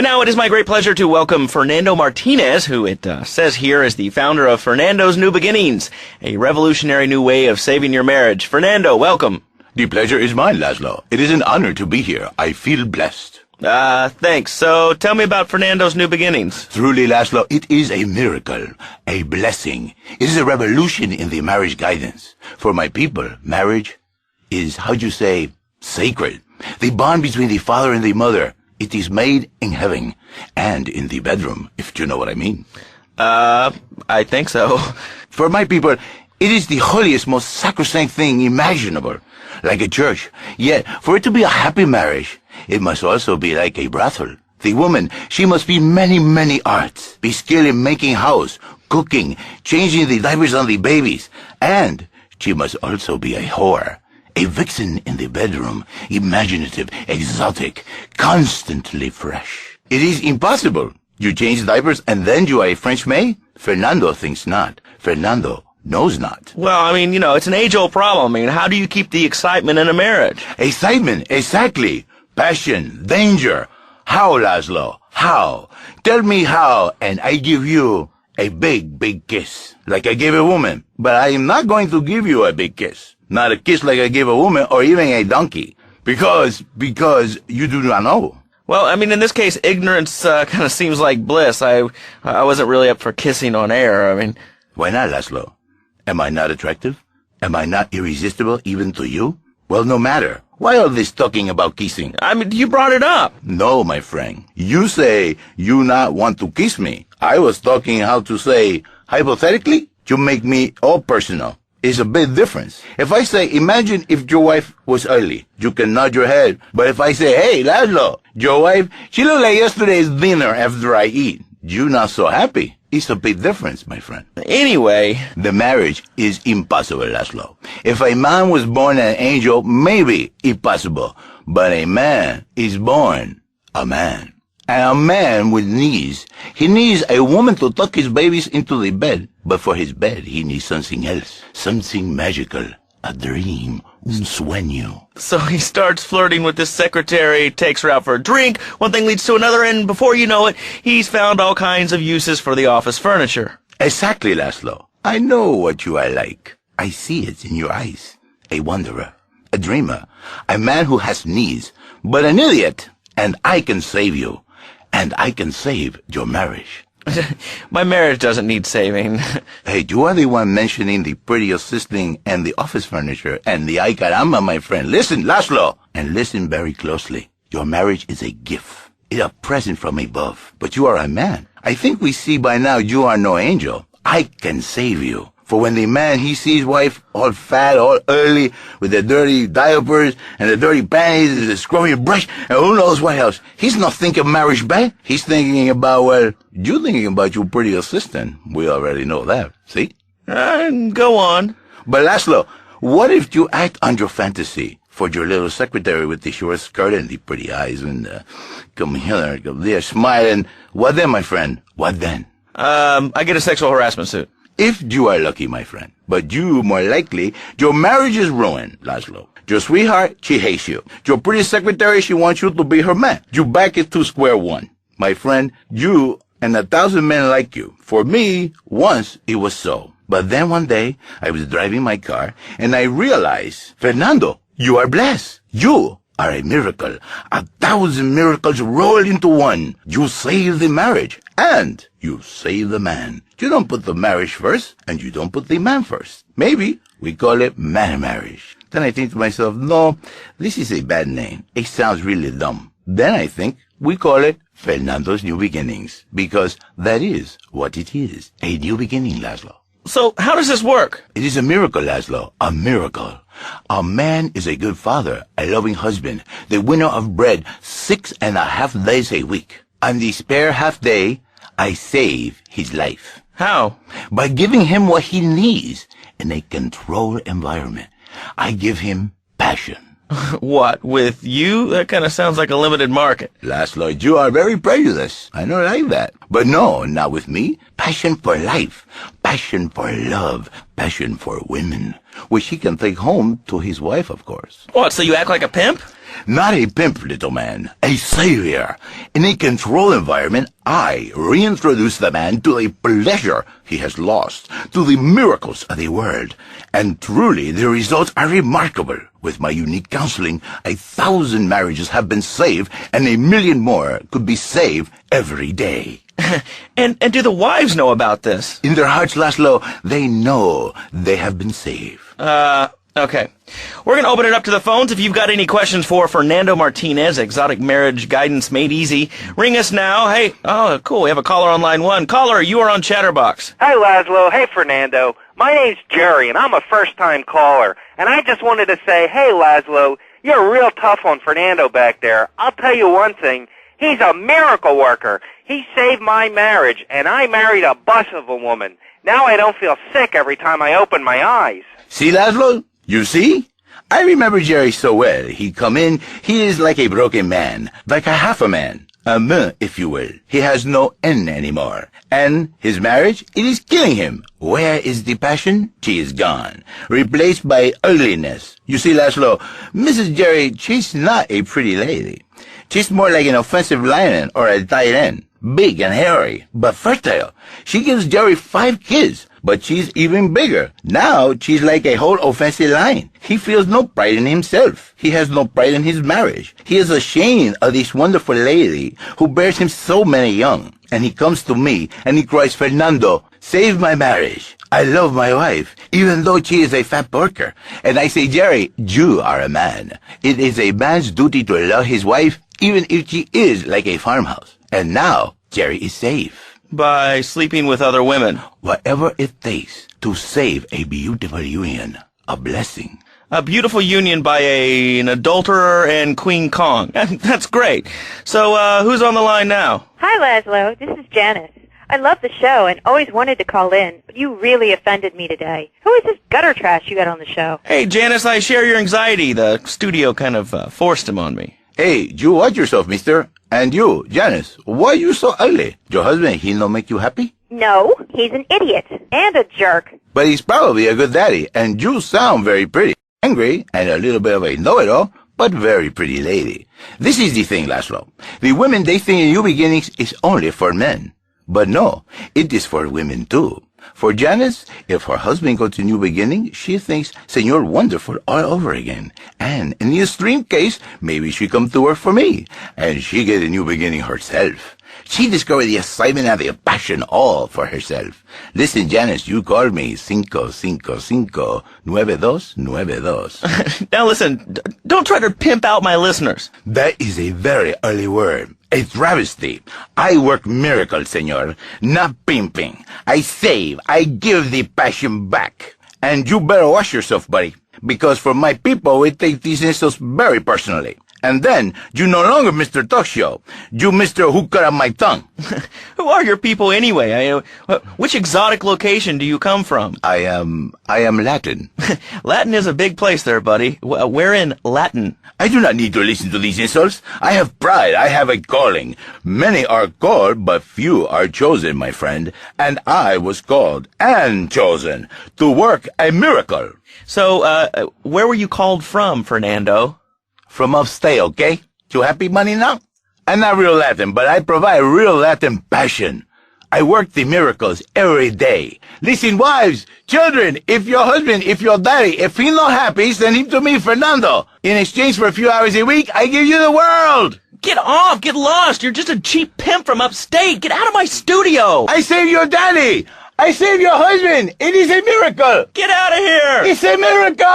now it is my great pleasure to welcome Fernando Martinez, who it says here is the founder of Fernando's New Beginnings, a revolutionary new way of saving your marriage. Fernando, welcome. The pleasure is mine, Lazlow. It is an honor to be here. I feel blessed. Thanks. So tell me about Fernando's New Beginnings. Truly, Lazlow, it is a miracle, a blessing. It is a revolution in the marriage guidance. For my people, marriage is, sacred. The bond between the father and the mother. It is made in heaven and in the bedroom, if you know what I mean. I think so. For my people, it is the holiest, most sacrosanct thing imaginable, like a church. Yet, for it to be a happy marriage, it must also be like a brothel. The woman, she must be many arts, be skilled in making house, cooking, changing the diapers on the babies, and she must also be a whore. A vixen in the bedroom, imaginative, exotic, constantly fresh. It is impossible. You change diapers and then you are a French maid? Fernando thinks not. Fernando knows not. Well, I mean, it's an age-old problem. I mean, how do you keep the excitement in a marriage? Excitement, exactly. Passion, danger. How, Lazlow? How? Tell me how, and I give you a big kiss, like I gave a woman. But I am not going to give you a big kiss. Not a kiss like I gave a woman or even a donkey. Because you do not know. Well, I mean, in this case, ignorance kind of seems like bliss. I wasn't really up for kissing on air. I mean... Why not, Lazlow? Am I not attractive? Am I not irresistible even to you? Well, no matter. Why all this talking about kissing? I mean, you brought it up. No, my friend. You say you not want to kiss me. I was talking how to say, hypothetically, you make me all personal. It's a big difference. If I say, imagine if your wife was ugly, you can nod your head. But if I say, hey, Lazlow, your wife, she looked like yesterday's dinner after I eat. You not so happy. It's a big difference, my friend. Anyway. The marriage is impossible, Lazlow. If a man was born an angel, maybe it's possible. But a man is born a man. And a man with knees. He needs a woman to tuck his babies into the bed. But for his bed, he needs something else. Something magical. A dream. Un sueño. So he starts flirting with his secretary, takes her out for a drink, one thing leads to another, and before you know it, he's found all kinds of uses for the office furniture. Exactly, Lazlow. I know what you are like. I see it in your eyes. A wanderer. A dreamer. A man who has knees. But an idiot. And I can save you. And I can save your marriage. My marriage doesn't need saving. Hey, you are the one mentioning the pretty assisting and the office furniture and the ay caramba, my friend. Listen, Lazlow, and listen very closely. Your marriage is a gift. It's a present from above. But you are a man. I think we see by now you are no angel. I can save you. For when the man, he sees wife all fat, all early, with the dirty diapers and the dirty panties and the scrubby brush and who knows what else, he's not thinking marriage back. He's thinking about, well, you're thinking about your pretty assistant. We already know that. See? Go on. But Lazlow, what if you act on your fantasy for your little secretary with the short skirt and the pretty eyes and come here, come there, smiling? What then, my friend? What then? I get a sexual harassment suit. If you are lucky, my friend. But you, more likely, your marriage is ruined, Lazlow. Your sweetheart, she hates you. Your pretty secretary, she wants you to be her man. You back it to square one. My friend, you and 1,000 men like you. For me, once it was so. But then one day, I was driving my car, and I realized, Fernando, you are blessed. You are a miracle. 1,000 miracles roll into one. You save the marriage, and you save the man. You don't put the marriage first, and you don't put the man first. Maybe we call it man marriage. Then I think to myself, no, this is a bad name. It sounds really dumb. Then I think we call it Fernando's New Beginnings, because that is what it is. A new beginning, Lazlow. So how does this work? It is a miracle, Lazlow. A miracle. A man is a good father, a loving husband, the winner of bread 6.5 days a week. On the spare half day, I save his life. How? By giving him what he needs in a controlled environment. I give him passion. What, with you? That kind of sounds like a limited market. Lazlow, you are very prejudiced. I don't like that. But no, not with me. Passion for life. Passion for love. Passion for women. Which he can take home to his wife, of course. What, so you act like a pimp? Not a pimp, little man. A savior. In a controlled environment, I reintroduce the man to the pleasure he has lost, to the miracles of the world. And truly, the results are remarkable. With my unique counseling, 1,000 marriages have been saved, and 1,000,000 more could be saved every day. And do the wives know about this? In their hearts, Lazlow, they know they have been saved. Okay. We're going to open it up to the phones. If you've got any questions for Fernando Martinez, Exotic Marriage Guidance Made Easy, ring us now. Hey, oh, cool. We have a caller on line 1. Caller, you are on Chatterbox. Hi, Lazlow. Hey, Fernando. My name's Jerry, and I'm a first-time caller. And I just wanted to say, hey, Lazlow, you're real tough on Fernando back there. I'll tell you one thing. He's a miracle worker. He saved my marriage, and I married a bus of a woman. Now I don't feel sick every time I open my eyes. See, Lazlow? You see? I remember Jerry so well. He'd come in, he is like a broken man, like a half a man. A me, if you will. He has no N anymore. And his marriage, it is killing him. Where is the passion? She is gone. Replaced by ugliness. You see, Lazlow, Mrs. Jerry, she's not a pretty lady. She's more like an offensive lion or a tight end. Big and hairy, but fertile. She gives Jerry 5 kids, but she's even bigger. Now she's like a whole offensive lion. He feels no pride in himself. He has no pride in his marriage. He is ashamed of this wonderful lady who bears him so many young. And he comes to me and he cries, Fernando, save my marriage. I love my wife, even though she is a fat porker. And I say, Jerry, you are a man. It is a man's duty to love his wife, even if she is like a farmhouse. And now, Jerry is safe. By sleeping with other women. Whatever it takes to save a beautiful union. A blessing. A beautiful union by an adulterer and Queen Kong. That's great. So, who's on the line now? Hi, Lazlow. This is Janice. I love the show and always wanted to call in, but you really offended me today. Who is this gutter trash you got on the show? Hey, Janice, I share your anxiety. The studio kind of forced him on me. Hey, you watch yourself, mister. And you, Janice, why are you so ugly? Your husband, he no make you happy? No, he's an idiot and a jerk. But he's probably a good daddy, and you sound very pretty. Angry, and a little bit of a know-it-all, but very pretty lady. This is the thing, Lazlow. The women, they think New Beginnings is only for men. But no, it is for women too. For Janice, if her husband goes to New Beginning, she thinks Senor Wonderful all over again. And in the extreme case, maybe she come to work for me, and she get a new beginning herself. She discovered the excitement and the passion all for herself. Listen, Janice, you called me 555-9292. Now listen, don't try to pimp out my listeners. That is a very early word. A travesty. I work miracles, senor, not pimping. I save. I give the passion back. And you better watch yourself, buddy, because for my people, we take these insults very personally. And then, you no longer Mr. Talk Show. You Mr. Who Cut Out My Tongue. Who are your people anyway? Which exotic location do you come from? I am Latin. Latin is a big place there, buddy. Where in Latin? I do not need to listen to these insults. I have pride. I have a calling. Many are called, but few are chosen, my friend. And I was called and chosen to work a miracle. So, where were you called from, Fernando? From upstate, okay? You happy, money, now? I'm not real Latin, but I provide real Latin passion. I work the miracles every day. Listen, wives, children, if your husband, if your daddy, if he's not happy, send him to me, Fernando. In exchange for a few hours a week, I give you the world. Get off! Get lost! You're just a cheap pimp from upstate! Get out of my studio! I save your daddy! I save your husband! It is a miracle! Get out of here! It's a miracle!